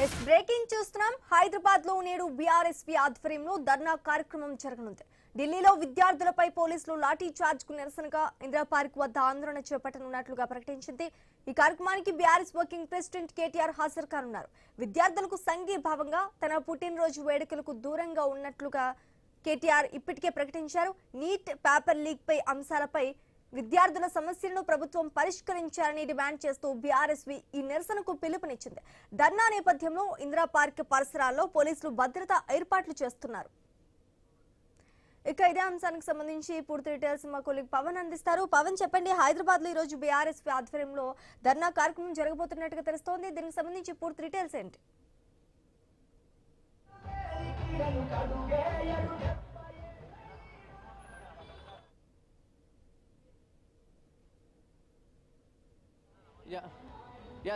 Breaking చూస్తున్నాం. హైదరాబాద్ లో నేడు బీఆర్ఎస్పీ ఆధ్వర్యంలో ధర్నా కార్యక్రమం జరగనుంది. ఢిల్లీలో విద్యార్థులపై పోలీసులు లాఠీ చార్జ్ కు నిరసనగా ఇందిరా పార్క్ వద్ద ఆందోళన చేపట్టనున్నట్లుగా ప్రకటించింది. ఈ కార్యక్రమానికి బీఆర్ఎస్ వర్కింగ్ ప్రెసిడెంట్ కేటీఆర్ హాజరు కానున్నారు. విద్యార్థులకు సంఘీభావంగా తన పుట్టినరోజు వేడుకలకు దూరంగా ఉన్నట్లుగా కేటీఆర్ ఇప్పటికే ప్రకటించారు. నీట్ పేపర్ లీక్ పై అంశాలపై విద్యార్థుల సమస్యలను ప్రభుత్వం పరిష్కరించాలని డిమాండ్ చేస్తూ బీఆర్ఎస్వి ఈ నిరసనకు పిలుపునిచ్చింది. ధర్నా నేపథ్యంలో ఇందిరా పార్క్ పరిసరాల్లో పోలీసులు భద్రతా ఏర్పాట్లు చేస్తున్నారు. ఇక ఇదే అంశానికి సంబంధించి పూర్తి డీటెయిల్స్ మా కొలీగ్ పవన్ అందిస్తారు. పవన్, చెప్పండి, హైదరాబాద్ లో ఈ రోజు బీఆర్ఎస్ ఆధ్వర్యంలో ధర్నా కార్యక్రమం జరగబోతున్నట్టుగా తెలుస్తోంది. దీనికి సంబంధించి పూర్తి డీటెయిల్స్ ఏంటి?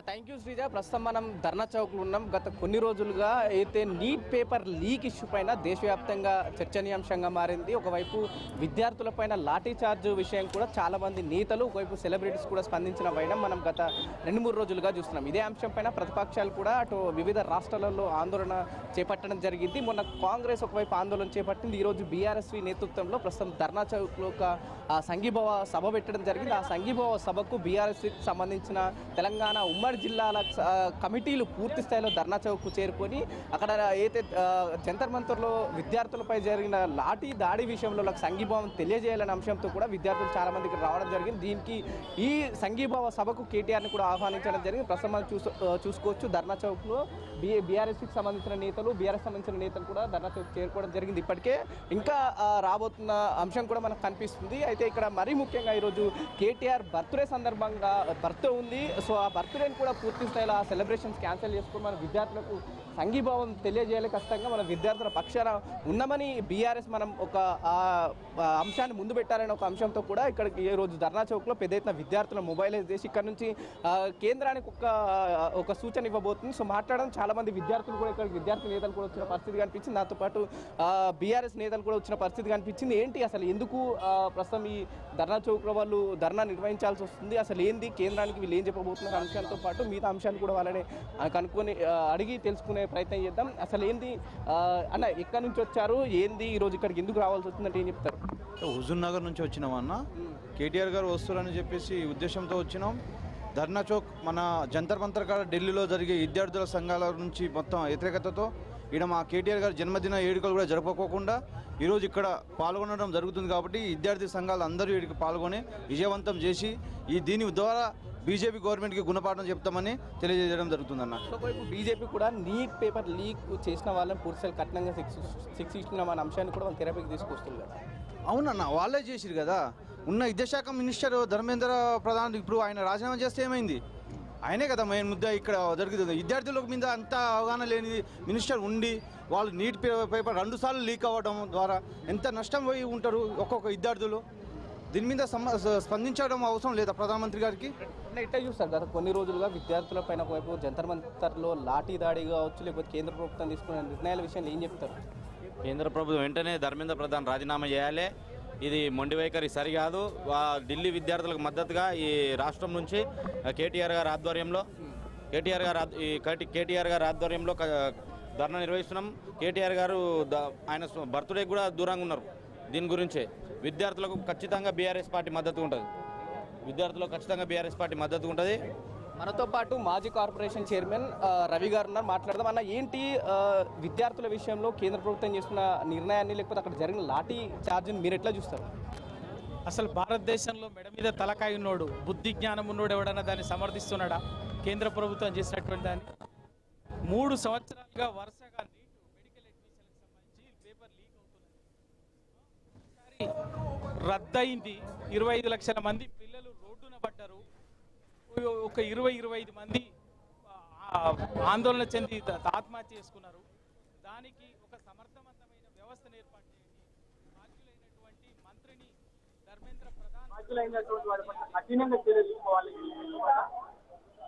Thank you Sreeja. ప్రస్తుతం మనం ధర్నా చౌక్లో ఉన్నాం. గత కొన్ని రోజులుగా అయితే నీట్ పేపర్ లీక్ ఇష్యూ పైన దేశవ్యాప్తంగా చర్చనీయాంశంగా మారింది. ఒకవైపు విద్యార్థులపైన లాఠీ చార్జ్ విషయం కూడా చాలామంది నేతలు, ఒకవైపు సెలబ్రిటీస్ కూడా స్పందించిన వైనం మనం గత 2-3 రోజులుగా చూస్తున్నాం. ఇదే అంశం పైన ప్రతిపక్షాలు కూడా అటు వివిధ రాష్ట్రాలలో ఆందోళన చేపట్టడం జరిగింది. మొన్న కాంగ్రెస్ ఒకవైపు ఆందోళన చేపట్టింది. ఈరోజు బీఆర్ఎస్వి నేతృత్వంలో ప్రస్తుతం ధర్నా చౌక్లో ఒక సంఘీభావ సభ పెట్టడం జరిగింది. ఆ సంఘీభావ సభకు బీఆర్ఎస్కి సంబంధించిన తెలంగాణ ఉమ్మడి జిల్లాల కమిటీలు పూర్తి స్థాయిలో ధర్నా చౌక్కు చేరుకొని అక్కడ అయితే జంతర్ మంతర్లో విద్యార్థులపై జరిగిన లాఠీ దాడి విషయంలో సంఘీభావం తెలియజేయాలనే అంశంతో కూడా విద్యార్థులు చాలామంది ఇక్కడ రావడం జరిగింది. దీనికి ఈ సంఘీభావ సభకు కేటీఆర్ని కూడా ఆహ్వానించడం జరిగింది. ప్రస్తుతం మనం చూసుకోవచ్చు ధర్నా చౌక్లో బీఆర్ఎస్కి సంబంధించిన నేతలు, బీఆర్ఎస్ సంబంధించిన నేతలు కూడా ధర్నా చౌక్ చేరుకోవడం జరిగింది. ఇప్పటికే ఇంకా రాబోతున్న అంశం కూడా మనకు కనిపిస్తుంది. అయితే ఇక్కడ మరీ ముఖ్యంగా ఈరోజు కేటీఆర్ బర్త్డే సందర్భంగా బర్త్డే ఉంది. సో ఆ బర్త్డేని కూడా పూర్తి స్థాయిలో ఆ సెలబ్రేషన్స్ క్యాన్సిల్ చేసుకుని మన విద్యార్థులకు సంఘీభావం తెలియజేయాలి. ఖచ్చితంగా మన విద్యార్థుల పక్షాన ఉన్నామని బీఆర్ఎస్ మనం ఒక అంశాన్ని ముందు పెట్టాలని ఒక అంశంతో కూడా ఇక్కడికి ఈ రోజు ధర్నా చౌక్లో పెద్ద ఎత్తున విద్యార్థుల మొబైలైజ్ చేసి ఇక్కడ నుంచి కేంద్రానికి ఒక సూచన ఇవ్వబోతుంది. సో మాట్లాడడం చాలామంది విద్యార్థులు కూడా ఇక్కడికి విద్యార్థి నేతలు కూడా వచ్చిన పరిస్థితి కనిపించింది. దాంతో పాటు బీఆర్ఎస్ నేతలు కూడా వచ్చిన పరిస్థితి కనిపించింది. ఏంటి అసలు ఎందుకు ప్రస్తుతం ఈ ధర్నా చౌక్లో వాళ్ళు ధర్నా నిర్వహించాల్సి వస్తుంది, అసలు ఏంది కేంద్రానికి వీళ్ళు ఏం చెప్పబోతున్నారు అంశాలతో పాటు మిగతా అంశాలు కూడా వాళ్ళని కనుక్కొని అడిగి తెలుసుకునే ప్రయత్నం చేద్దాం. అసలు ఏంది అన్న, ఎక్కడి నుంచి వచ్చారు, ఏంది ఈరోజు ఇక్కడికి ఎందుకు రావాల్సి వస్తుందంటే ఏం చెప్తారు? హుజూర్ నగర్ నుంచి వచ్చినాం అన్న. కేటీఆర్ గారు వస్తారని చెప్పేసి ఉద్దేశంతో వచ్చినాం. ధర్నా చౌక్ మన జంతర్ మంతర్ కాడ ఢిల్లీలో జరిగే విద్యార్థుల సంఘాల నుంచి మొత్తం వ్యతిరేకతతో ఇక్కడ మా కేటీఆర్ గారి జన్మదిన వేడుకలు కూడా జరుపుకోకుండా ఈరోజు ఇక్కడ పాల్గొనడం జరుగుతుంది. కాబట్టి విద్యార్థి సంఘాలు అందరూ వీడికి పాల్గొని విజయవంతం చేసి దీని ద్వారా బీజేపీ గవర్నమెంట్కి గుణపాఠం చెప్తామని తెలియజేయడం జరుగుతుందన్న. ఒకవైపు బీజేపీ కూడా నీట్ పేపర్ లీక్ చేసిన వాళ్ళని పూర్తిస్థాయి కఠినంగా శిక్ష ఇచ్చిన అంశాన్ని కూడా వాళ్ళు తెరపైకి తీసుకొస్తుంది కదా. అవునన్న, వాళ్ళే చేసిరు కదా. ఉన్న విద్యాశాఖ మినిస్టర్ ధర్మేంద్ర ప్రధాన్ ఇప్పుడు ఆయన రాజీనామా చేస్తే ఏమైంది? ఆయనే కదా మెయిన్ ముద్ద ఇక్కడ జరుగుతుంది. విద్యార్థుల మీద అంత అవగాహన లేని మినిస్టర్ ఉండి వాళ్ళు నీట్ పేపర్ 2 సార్లు లీక్ అవ్వడం ద్వారా ఎంత నష్టం పోయి ఉంటారు ఒక్కొక్క విద్యార్థులు. దీని మీద స్పందించడం అవసరం లేదా ప్రధానమంత్రి గారికి? ఇట్లా చూస్తారు కదా కొన్ని రోజులుగా విద్యార్థుల పైన ఒకవైపు జంతర్ మంతర్లో లాఠీ దాడి కావచ్చు, లేకపోతే కేంద్ర ప్రభుత్వం తీసుకున్న నిర్ణయాల విషయంలో ఏం చెప్తారు? కేంద్ర ప్రభుత్వం వెంటనే ధర్మేంద్ర ప్రధాన్ రాజీనామా చేయాలి. ఇది మొండి వైఖరి సరికాదు. ఢిల్లీ విద్యార్థులకు మద్దతుగా ఈ రాష్ట్రం నుంచి కేటీఆర్ గారి ఆధ్వర్యంలో ధర్నా నిర్వహిస్తున్నాం. కేటీఆర్ గారు ఆయన బర్త్డే కూడా దూరంగా ఉన్నారు. దీని గురించే విద్యార్థులకు ఖచ్చితంగా బీఆర్ఎస్ పార్టీ మద్దతు ఉంటుంది. మనతో పాటు మాజీ కార్పొరేషన్ చైర్మన్ రవి గారు ఉన్నారు, మాట్లాడదాం. అన్న, ఏంటి విద్యార్థుల విషయంలో కేంద్ర ప్రభుత్వం చేస్తున్న నిర్ణయాన్ని, లేకపోతే అక్కడ జరిగిన లాఠీ ఛార్జ్ని మీరు ఎట్లా చూస్తారు? అసలు భారతదేశంలో మెడ మీద తలకాయ ఉన్నోడు, బుద్ధి జ్ఞానం ఉన్నోడు ఎవడన్నా దాన్ని సమర్థిస్తున్నాడా? కేంద్ర ప్రభుత్వం చేసినటువంటి దాన్ని 3 సంవత్సరాలుగా వరుసగా నీటు మెడికల్ అడ్మిషన్లకు సంబంధించి పేపర్ లీక్ అవుతున్నది. రద్దయింది. 25 లక్షల మంది పిల్లలు రోడ్డున పడ్డారు. ఒక 20-25 మంది ఆందోళన చెంది ఆత్మహత్య చేసుకున్నారు. దానికి ఒక సమర్థవంతమైన వ్యవస్థను ఏర్పాటు చేయండి. బాధ్యులైనటువంటి మంత్రిని ధర్మేంద్ర ప్రధాన్ కఠినంగా చర్యలు తీసుకోవాలి.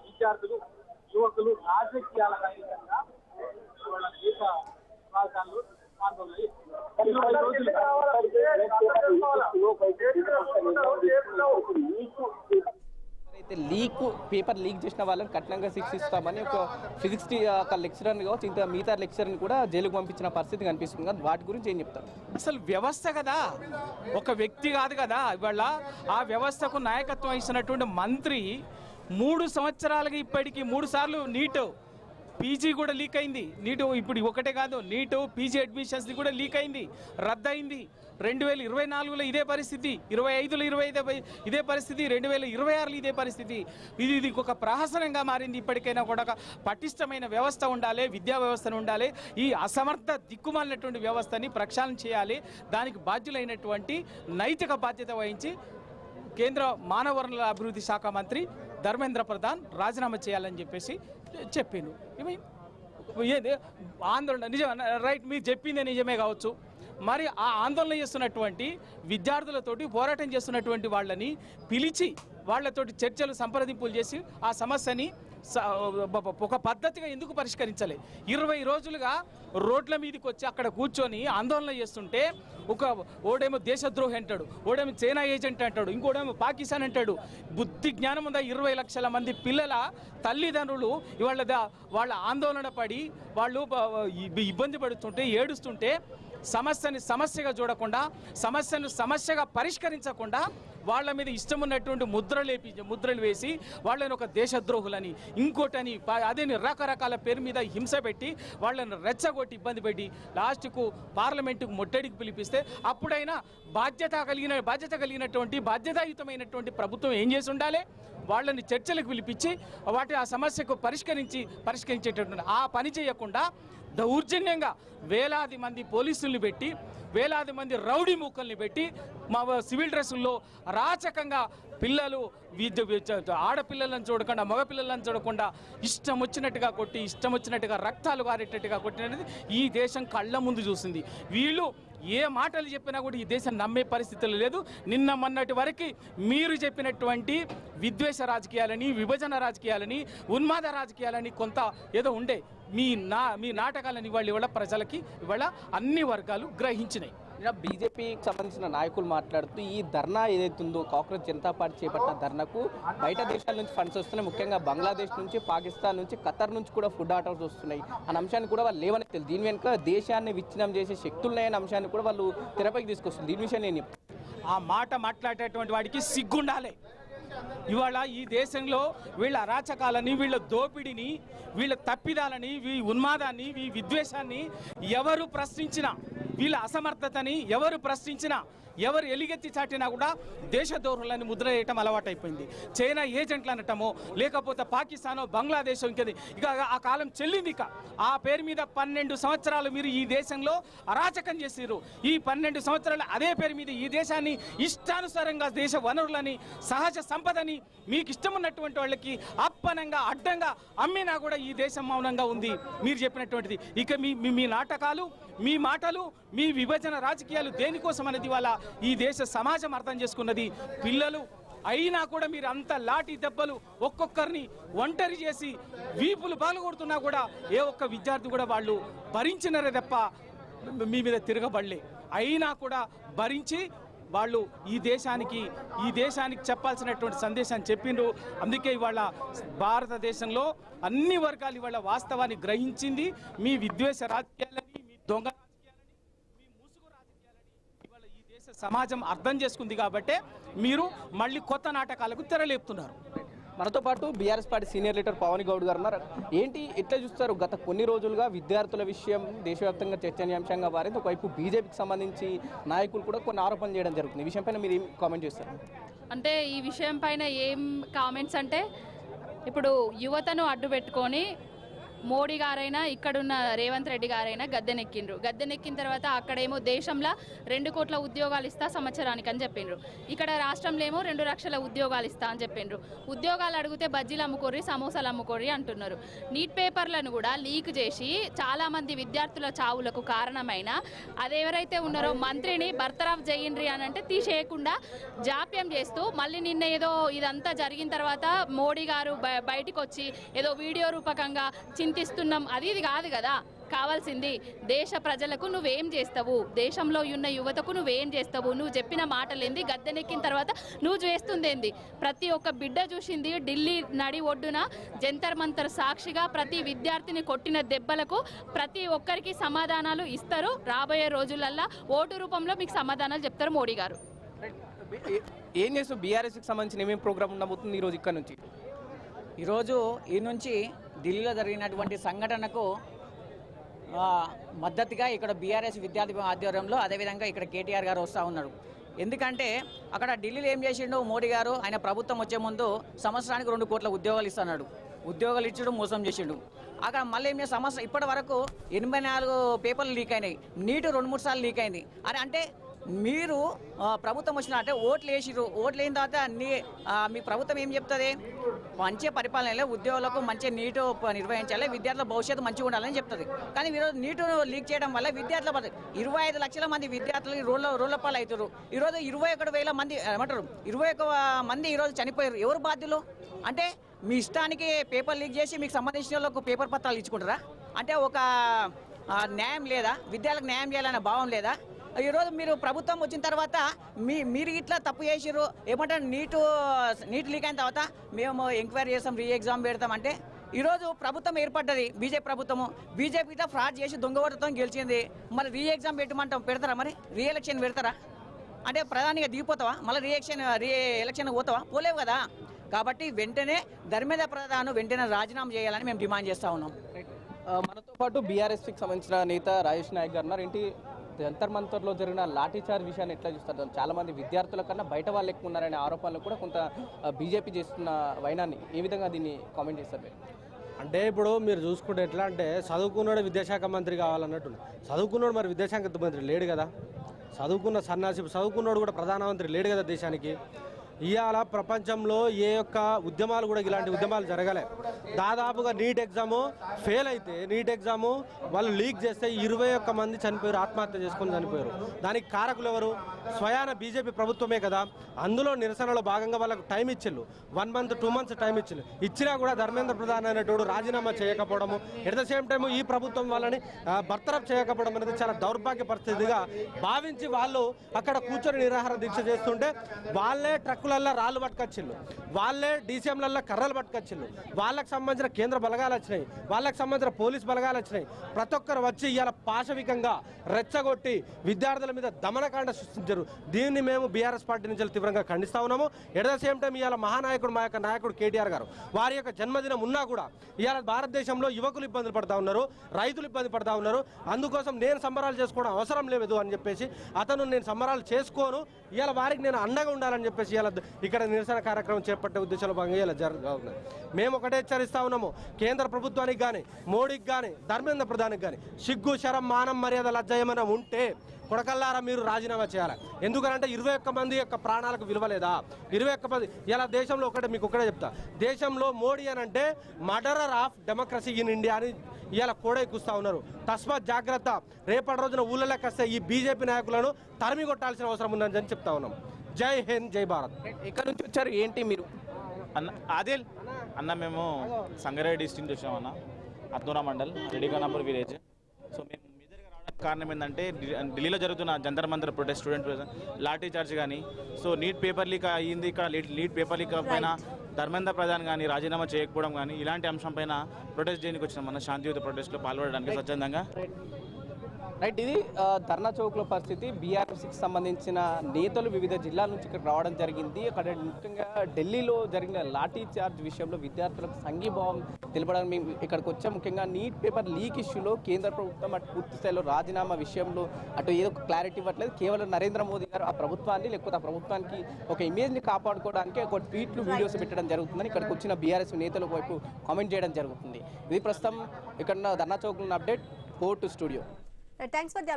విద్యార్థులు, యువకులు రాజకీయాల రహితంగా దేశ రాజధానులు ఆందోళన పేపర్ లీక్ చేసిన వాళ్ళని కఠినంగా శిక్షిస్తామని ఒక ఫిజిక్స్ ఒక లెక్చరర్ని కావచ్చు, ఇంత మిగతా లెక్చరర్ని కూడా జైలుకు పంపించిన పరిస్థితి కనిపిస్తుంది కదా, వాటి గురించి ఏం చెప్తారు? అసలు వ్యవస్థ కదా, ఒక వ్యక్తి కాదు కదా. ఇవాళ ఆ వ్యవస్థకు నాయకత్వం వహిస్తున్నటువంటి మంత్రి 3 సంవత్సరాలుగా ఇప్పటికీ 3 సార్లు నీట్ పీజీ కూడా లీక్ అయింది. నీటు ఇప్పుడు ఒకటే కాదు, నీటు పీజీ అడ్మిషన్స్ది కూడా లీక్ అయింది, రద్దయింది. 2024లో ఇదే పరిస్థితి, 25లో ఇదే పరిస్థితి, 2026లో ఇదే పరిస్థితి. ఇది ఒక ప్రహసనంగా మారింది. ఇప్పటికైనా కూడా ఒక పటిష్టమైన వ్యవస్థ ఉండాలి, విద్యా వ్యవస్థను ఉండాలి. ఈ అసమర్థ దిక్కుమాలినటువంటి వ్యవస్థని ప్రక్షాళన చేయాలి. దానికి బాధ్యులైనటువంటి నైతిక బాధ్యత వహించి కేంద్ర మానవ వనరుల అభివృద్ధి శాఖ మంత్రి ధర్మేంద్ర ప్రధాన్ రాజీనామా చేయాలని చెప్పేసి చెప్పాను. ఏది ఆందోళన నిజం, రైట్, మీరు చెప్పిందే నిజమే కావచ్చు. మరి ఆ ఆందోళన చేస్తున్నటువంటి విద్యార్థులతోటి పోరాటం చేస్తున్నటువంటి వాళ్ళని పిలిచి వాళ్ళతోటి చర్చలు సంప్రదింపులు చేసి ఆ సమస్యని ఒక పద్ధతిగా ఎందుకు పరిష్కరించలే? 20 రోజులుగా రోడ్ల మీదకి వచ్చి అక్కడ కూర్చొని ఆందోళన చేస్తుంటే ఓడేమో దేశద్రోహి అంటాడు, ఓడేమో చైనా ఏజెంట్ అంటాడు, ఇంకోడేమో పాకిస్తాన్ అంటాడు. బుద్ధి జ్ఞానం ఉందా? 20 లక్షల మంది పిల్లల తల్లిదండ్రులు వాళ్ళ ఆందోళన పడి వాళ్ళు ఇబ్బంది పడుతుంటే, ఏడుస్తుంటే సమస్యని సమస్యగా చూడకుండా, సమస్యను సమస్యగా పరిష్కరించకుండా వాళ్ళ మీద ఇష్టం ఉన్నటువంటి ముద్రలు వేసి వాళ్ళని ఒక దేశద్రోహులని, ఇంకోటని, అదేని రకరకాల పేరు మీద హింస పెట్టి వాళ్ళని రెచ్చగొట్టి ఇబ్బంది పెట్టి లాస్ట్కు పార్లమెంటుకు ముట్టడికి పిలిపిస్తే అప్పుడైనా బాధ్యత కలిగినటువంటి బాధ్యతాయుతమైనటువంటి ప్రభుత్వం ఏం చేసి ఉండాలి? వాళ్ళని చర్చలకు పిలిపించి ఆ సమస్యకు పరిష్కరించేటటువంటి ఆ పని చేయకుండా దౌర్జన్యంగా వేలాది మంది పోలీసుల్ని పెట్టి, వేలాది మంది రౌడీ మూకల్ని పెట్టి మా సివిల్ డ్రెస్సుల్లో రాచకంగా పిల్లలు ఆడపిల్లలను చూడకుండా మగపిల్లలను చూడకుండా ఇష్టం వచ్చినట్టుగా కొట్టి, ఇష్టం వచ్చినట్టుగా రక్తాలు గారేటట్టుగా కొట్టినది ఈ దేశం కళ్ళ ముందు చూసింది. వీళ్ళు ఏ మాటలు చెప్పినా కూడా ఈ దేశం నమ్మే పరిస్థితులు లేదు. నిన్న మొన్నటి వరకు మీరు చెప్పినటువంటి విద్వేష రాజకీయాలని, విభజన రాజకీయాలని, ఉన్మాద రాజకీయాలని కొంత ఏదో ఉండే మీ నాటకాలను ఇవాళ ప్రజలకి అన్ని వర్గాలు గ్రహించినాయి. బీజేపీకి సంబంధించిన నాయకులు మాట్లాడుతూ ఈ ధర్నా ఏదైతుందో కాంగ్రెస్ జనతా పార్టీ చేపట్టిన ధర్నాకు బయట దేశాల నుంచి ఫండ్స్ వస్తున్నాయి, ముఖ్యంగా బంగ్లాదేశ్ నుంచి, పాకిస్తాన్ నుంచి, ఖతర్ నుంచి కూడా ఫుడ్ ఆర్డర్స్ వస్తున్నాయి అనే అంశాన్ని కూడా వాళ్ళు లేవని తెలియదు. దీని వెనుక దేశాన్ని విచ్ఛిన్నం చేసే శక్తులున్నాయనే అంశాన్ని కూడా వాళ్ళు తెరపైకి తీసుకొస్తుంది. దీని విషయం నేను ఆ మాట మాట్లాడేటువంటి వాడికి సిగ్గుండాలి. ఇవాళ ఈ దేశంలో వీళ్ళ అరాచకాలని, వీళ్ళ దోపిడిని, వీళ్ళ తప్పిదాలని, ఉన్మాదాన్ని, విద్వేషాన్ని ఎవరు ప్రశ్నించినా, వీళ్ళ అసమర్థతని ఎవరు ప్రశ్నించినా, ఎవరు ఎలిగెత్తి చాటినా కూడా దేశద్రోహులని ముద్ర వేయటం అలవాటైపోయింది. చైనా ఏజెంట్లు అనటమో, లేకపోతే పాకిస్తానో, బంగ్లాదేశ్ ఇంకది ఇక ఆ కాలం చెల్లింది. ఇక ఆ పేరు మీద 12 సంవత్సరాలు మీరు ఈ దేశంలో అరాచకం చేసిరు. ఈ 12 సంవత్సరాలు అదే పేరు మీద ఈ దేశాన్ని ఇష్టానుసారంగా దేశ వనరులని, సహజ సంపదని మీకు ఇష్టం ఉన్నటువంటి వాళ్ళకి అప్పనంగా అడ్డంగా అమ్మినా కూడా ఈ దేశం మౌనంగా ఉంది మీరు చెప్పినటువంటిది. ఇక మీ నాటకాలు, మీ మాటలు, మీ విభజన రాజకీయాలు దేనికోసం అనేది వాళ్ళ ఈ దేశ సమాజం అర్థం చేసుకున్నది. పిల్లలు అయినా కూడా మీరు అంత లాఠీ దెబ్బలు ఒక్కొక్కరిని ఒంటరి చేసి వీపులు పాల్గొడుతున్నా కూడా ఏ ఒక్క విద్యార్థి కూడా వాళ్ళు భరించినరే తప్ప మీ మీద తిరగబడలే. అయినా కూడా భరించి వాళ్ళు ఈ దేశానికి చెప్పాల్సినటువంటి సందేశాన్ని చెప్పిండ్రు. అందుకే ఇవాళ భారతదేశంలో అన్ని వర్గాలు ఇవాళ వాస్తవాన్ని గ్రహించింది. మీ విద్వేష రాజకీయాలని, మీ దొంగ రాజకీయాలని, మీ ముసుగు రాజకీయాలని ఇవాళ ఈ దేశ సమాజం అర్థం చేసుకుంది. కాబట్టే మీరు మళ్ళీ కొత్త నాటకాలకు తెరలేపుతున్నారు. మనతో పాటు BRS party senior leader Pavan Goud గారు ఉన్నారు. ఏంటి ఎట్లా చూస్తారు? గత కొన్ని రోజులుగా విద్యార్థుల విషయం దేశవ్యాప్తంగా చర్చనీయాంశంగా మారింది. ఒకవైపు బీజేపీకి సంబంధించి నాయకులు కూడా కొన్ని ఆరోపణలు చేయడం జరుగుతుంది. ఈ విషయం పైన మీరు ఏం కామెంట్ చేస్తారు? అంటే ఈ విషయం పైన ఏం కామెంట్స్ అంటే, ఇప్పుడు యువతను అడ్డు పెట్టుకొని మోడీ గారైనా ఇక్కడున్న రేవంత్ రెడ్డి గారైనా గద్దెనెక్కిండ్రు. గద్దెనెక్కిన తర్వాత అక్కడేమో దేశంలో 2 కోట్ల ఉద్యోగాలు ఇస్తా సంవత్సరానికి అని చెప్పిండ్రు. ఇక్కడ రాష్ట్రంలో ఏమో 2 లక్షల ఉద్యోగాలు ఇస్తా అని చెప్పిండ్రు. ఉద్యోగాలు అడిగితే బజ్జీలు అమ్ముకోర్రి, సమోసాలు అమ్ముకోర్రి అంటున్నారు. నీట్ పేపర్లను కూడా లీక్ చేసి చాలామంది విద్యార్థుల చావులకు కారణమైన అదెవరైతే ఉన్నారో మంత్రిని బర్తరాఫ్ చేయండ్రి అని అంటే తీసేయకుండా జాప్యం చేస్తూ మళ్ళీ నిన్న ఏదో ఇదంతా జరిగిన తర్వాత మోడీ గారు బయటకు వచ్చి ఏదో వీడియో రూపకంగా చింతిస్తున్నాం, అది ఇది కాదు కదా. కావాల్సింది దేశ ప్రజలకు నువ్వేం చేస్తావు, దేశంలో ఉన్న యువతకు నువ్వేం చేస్తావు, నువ్వు చెప్పిన మాటలేంది, గద్దెనెక్కిన తర్వాత నువ్వు చేస్తుందేంది. ప్రతి ఒక్క బిడ్డ చూసింది ఢిల్లీ నడి ఒడ్డున జంతర్ మంతర్ సాక్షిగా ప్రతి విద్యార్థిని కొట్టిన దెబ్బలకు ప్రతి ఒక్కరికి సమాధానాలు ఇస్తారు. రాబోయే రోజులల్లో ఓటు రూపంలో మీకు సమాధానాలు చెప్తారు మోడీ గారు. ఏం చేస్తావు? బీఆర్ఎస్కి సంబంధించిన ఏమేమి ప్రోగ్రామ్ ఉండబోతుంది ఈరోజు ఇక్కడ నుంచి? ఈరోజు ఈ నుంచి ఢిల్లీలో జరిగినటువంటి సంఘటనకు మద్దతుగా ఇక్కడ బీఆర్ఎస్ విద్యార్థి ఆధ్వర్యంలో అదేవిధంగా ఇక్కడ కేటీఆర్ గారు వస్తూ ఉన్నారు. ఎందుకంటే అక్కడ ఢిల్లీలో ఏం చేసిండు మోడీ గారు, ఆయన ప్రభుత్వం వచ్చే ముందు సంవత్సరానికి 2 కోట్ల ఉద్యోగాలు ఇస్తున్నాడు. ఉద్యోగాలు ఇచ్చడం మోసం చేసిండు. అక్కడ మళ్ళీ ఏం సంవత్సరం ఇప్పటి వరకు 84 పేపర్లు లీక్ అయినాయి. నీటు 2-3 సార్లు లీక్ అయింది. అరే అంటే మీరు ప్రభుత్వం వచ్చిన అంటే ఓట్లు వేసిరు, ఓట్లు వేసిన తర్వాత మీ ప్రభుత్వం ఏం చెప్తుంది? మంచి పరిపాలనలో ఉద్యోగులకు మంచి నీటు నిర్వహించాలి, విద్యార్థుల భవిష్యత్తు మంచిగా ఉండాలని చెప్తుంది. కానీ ఈరోజు నీటు లీక్ చేయడం వల్ల విద్యార్థుల 25 లక్షల మంది విద్యార్థులు రోడ్ల పాలు అవుతారు. ఈరోజు 21,000 మంది ఏమంటారు 21 మంది ఈరోజు చనిపోయారు. ఎవరు బాధ్యులు? అంటే మీ ఇష్టానికి పేపర్ లీక్ చేసి మీకు సంబంధించిన వాళ్ళకు పేపర్ పత్రాలు ఇచ్చుకుంటారా? అంటే ఒక న్యాయం లేదా? విద్యార్థులకు న్యాయం చేయాలనే భావం లేదా? ఈరోజు మీరు ప్రభుత్వం వచ్చిన తర్వాత మీరు ఇట్లా తప్పు చేసిర్రు ఏమంటారు, నీటు లీక్ అయిన తర్వాత మేము ఎంక్వైరీ చేస్తాం, రీ ఎగ్జామ్ పెడతాం. అంటే ఈరోజు ప్రభుత్వం ఏర్పడ్డది బీజేపీ ప్రభుత్వము, బీజేపీ ఇట్లా ఫ్రాడ్ చేసి దొంగ ఓటుతో గెలిచింది. మరి రీ ఎగ్జామ్ పెట్టమంటాం, పెడతారా? మరి రీ ఎలక్షన్ పెడతారా? అంటే ప్రధానిగా దిగిపోతావా? మళ్ళీ రీ ఎలక్షన్ పోతావా? పోలేవు కదా. కాబట్టి వెంటనే ధర్మేంద్ర ప్రధాన్ వెంటనే రాజీనామా చేయాలని మేము డిమాండ్ చేస్తూ ఉన్నాం. మనతో పాటు బీఆర్ఎస్కి సంబంధించిన నేత రాజేష్ నాయక్ గారు ఉన్నారు. ఏంటి జంతర్ మంతర్లో జరిగిన లాఠీచార్జ్ విషయాన్ని ఎట్లా చూస్తారు? చాలామంది విద్యార్థుల కన్నా బయట వాళ్ళు ఎక్కువ ఉన్నారనే ఆరోపణలు కూడా కొంత బీజేపీ చేస్తున్న వైనాన్ని ఏ విధంగా దీన్ని కామెంట్ చేస్తారు మీరు? అంటే ఇప్పుడు మీరు చూసుకుంటే ఎట్లా అంటే చదువుకున్నాడు విద్యాశాఖ మంత్రి కావాలన్నట్టు. చదువుకున్నాడు మరి విద్యాశాఖ మంత్రి లేడు కదా. చదువుకున్న సన్నాసి చదువుకున్నాడు కూడా ప్రధానమంత్రి లేడు కదా దేశానికి. ఇవాళ ప్రపంచంలో ఏ యొక్క ఉద్యమాలు కూడా ఇలాంటి ఉద్యమాలు జరగలే. దాదాపుగా నీట్ ఎగ్జాము ఫెయిల్ అయితే, నీట్ ఎగ్జాము వాళ్ళు లీక్ చేస్తే 21 మంది చనిపోయారు, ఆత్మహత్య చేసుకొని చనిపోయారు. దానికి కారకులు ఎవరు? స్వయాన బీజేపీ ప్రభుత్వమే కదా. అందులో నిరసనలో భాగంగా వాళ్ళకు టైం ఇచ్చిళ్ళు, 1 మంత్ 2 మంత్స్ టైం ఇచ్చినా కూడా ధర్మేంద్ర ప్రధాన్ అనేటోడు రాజీనామా చేయకపోవడము, ఎట్ ద సేమ్ టైం ఈ ప్రభుత్వం వాళ్ళని బర్తరఫ్ చేయకపోవడం అనేది చాలా దౌర్భాగ్య పరిస్థితిగా భావించి వాళ్ళు అక్కడ కూర్చొని నిరాహార దీక్ష చేస్తుంటే వాళ్ళే ట్రక్కులల్లో రాళ్ళు పట్టుకొచ్చిళ్ళు, వాళ్ళే డీసీఎంలల్లో కర్రలు పట్టుకొచ్చిళ్ళు, వాళ్ళకి సంబంధించిన కేంద్ర బలగాలు వచ్చినాయి, వాళ్ళకి సంబంధించిన పోలీస్ బలగాలు వచ్చినాయి. ప్రతి ఒక్కరు వచ్చి ఇవాళ పాశవికంగా రెచ్చగొట్టి విద్యార్థుల మీద దమనకాండ సృష్టించారు. దీన్ని మేము బీఆర్ఎస్ పార్టీ నుంచి తీవ్రంగా ఖండిస్తా ఉన్నాము. ఎట్ ద సేమ్ టైం ఇవాళ మహానాయకుడు మా యొక్క నాయకుడు కేటీఆర్ గారు వారి యొక్క జన్మదినం ఉన్నా కూడా ఇవాళ భారతదేశంలో యువకులు ఇబ్బందులు పడతా ఉన్నారు, రైతులు ఇబ్బంది పడతా ఉన్నారు. అందుకోసం నేను సంబరాలు చేసుకోవడం అవసరం లేదు అని చెప్పేసి నేను సంబరాలు చేసుకోను, ఇవాళ వారికి నేను అండగా ఉండాలని చెప్పేసి ఇవాళ ఇక్కడ నిరసన కార్యక్రమం చేపట్టే ఉద్దేశంలో భాగంగా ఇలా జరుగుతుంది. మేము ఒకటే హెచ్చరిస్తా ఉన్నాము, కేంద్ర ప్రభుత్వానికి కానీ మోడీకి కానీ ధర్మేంద్ర ప్రధానికి కానీ సిగ్గు శరం మానం మర్యాద లజ్జ ఏమైనా ఉంటే కొడకల్లారా మీరు రాజీనామా చేయాలి. ఎందుకంటే 21 మంది యొక్క ప్రాణాలకు విలువలేదా? 21 మంది ఇలా దేశంలో మీకు ఒకటే చెప్తా, దేశంలో మోడీ అని అంటే murderer of democracy in India అని ఇవాళ కూడా ఎక్కుస్తా ఉన్నారు. తస్మాత్ జాగ్రత్త, రేపటి రోజున ఊళ్ళలోకి వస్తే ఈ బీజేపీ నాయకులను తరిమి కొట్టాల్సిన అవసరం ఉందని చెప్తా ఉన్నాం. జై హింద్, జై భారత్. ఎక్కడి నుంచి వచ్చారు? ఏంటి మీరు? ఆదిల్ అన్న, మేము సంగారెడ్డి డిస్ట్రిక్ట్ వచ్చామన్న, అద్నూరా మండల్, రెడ్డిగనాపూర్ విలేజ్. సో మేము మేజర్గా రావడానికి కారణం ఏంటంటే ఢిల్లీలో జరుగుతున్న Jantar Mantar protest, student lathi charge కానీ, సో నీట్ పేపర్ లీక్ అయ్యింది. ఇక్కడ నీట్ పేపర్ లీక్ పైన ధర్మేంద్ర ప్రధాన్ కానీ రాజీనామా చేయకపోవడం కానీ ఇలాంటి అంశం పైన ప్రొటెస్ట్ చేయడానికి వచ్చినాం మన శాంతియుత ప్రొటెస్ట్లో పాల్గొనడానికి స్వచ్ఛందంగా. రైట్, ఇది ధర్నా చౌక్లో పరిస్థితి. బీఆర్ఎస్కి సంబంధించిన నేతలు వివిధ జిల్లాల నుంచి ఇక్కడ రావడం జరిగింది. అక్కడ ముఖ్యంగా ఢిల్లీలో జరిగిన లాఠీ చార్జ్ విషయంలో విద్యార్థులకు సంఘీభావం తెలపడానికి మేము ఇక్కడికి వచ్చాం. ముఖ్యంగా నీట్ పేపర్ లీక్ ఇష్యూలో కేంద్ర ప్రభుత్వం అటు పూర్తి స్థాయిలో రాజీనామా విషయంలో అటు ఏదో ఒక క్లారిటీ ఇవ్వట్లేదు. కేవలం నరేంద్ర మోదీ గారు ఆ ప్రభుత్వాన్ని లేకపోతే ఆ ప్రభుత్వానికి ఒక ఇమేజ్ని కాపాడుకోవడానికి ఒక ట్వీట్లు వీడియోస్ పెట్టడం జరుగుతుందని ఇక్కడికి వచ్చిన బీఆర్ఎస్ నేతల వైపు కామెంట్ చేయడం జరుగుతుంది. ఇది ప్రస్తుతం ఇక్కడ ధర్నా చౌక్లో ఉన్న update. Court studio. Thanks for the